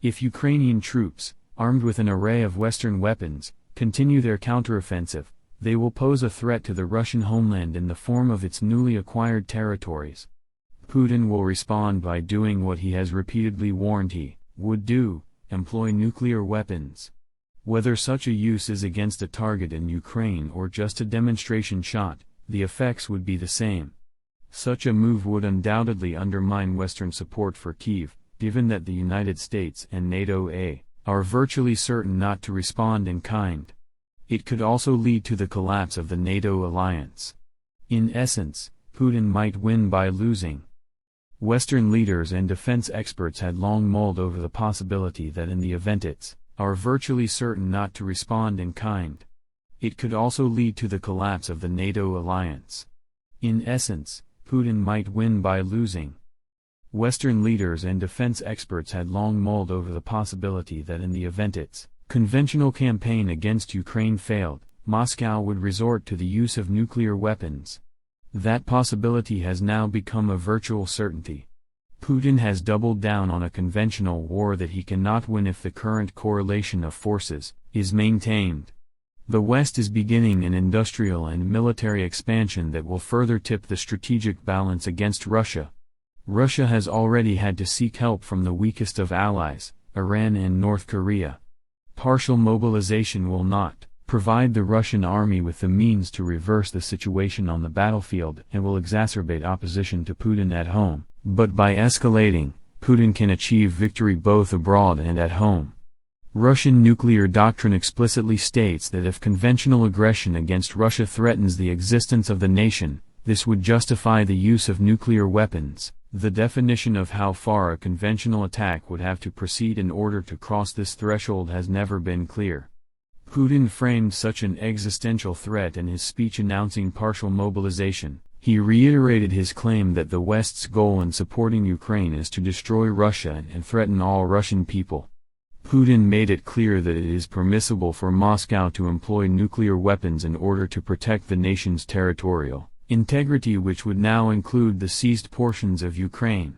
If Ukrainian troops, armed with an array of Western weapons, continue their counteroffensive, they will pose a threat to the Russian homeland in the form of its newly acquired territories. Putin will respond by doing what he has repeatedly warned he would do: employ nuclear weapons. Whether such a use is against a target in Ukraine or just a demonstration shot, the effects would be the same. Such a move would undoubtedly undermine Western support for Kyiv, given that the United States and NATO are virtually certain not to respond in kind. It could also lead to the collapse of the NATO alliance. In essence, Putin might win by losing. Western leaders and defense experts had long mulled over the possibility that in the event it are virtually certain not to respond in kind, it could also lead to the collapse of the NATO alliance. In essence, Putin might win by losing. Western leaders and defense experts had long mulled over the possibility that in the event its conventional campaign against Ukraine failed, Moscow would resort to the use of nuclear weapons. That possibility has now become a virtual certainty. Putin has doubled down on a conventional war that he cannot win if the current correlation of forces is maintained. The West is beginning an industrial and military expansion that will further tip the strategic balance against Russia. Russia has already had to seek help from the weakest of allies, Iran and North Korea. Partial mobilization will not provide the Russian army with the means to reverse the situation on the battlefield and will exacerbate opposition to Putin at home, but by escalating, Putin can achieve victory both abroad and at home. Russian nuclear doctrine explicitly states that if conventional aggression against Russia threatens the existence of the nation, this would justify the use of nuclear weapons. The definition of how far a conventional attack would have to proceed in order to cross this threshold has never been clear. Putin framed such an existential threat in his speech announcing partial mobilization. He reiterated his claim that the West's goal in supporting Ukraine is to destroy Russia and threaten all Russian people. Putin made it clear that it is permissible for Moscow to employ nuclear weapons in order to protect the nation's territorial integrity, which would now include the seized portions of Ukraine.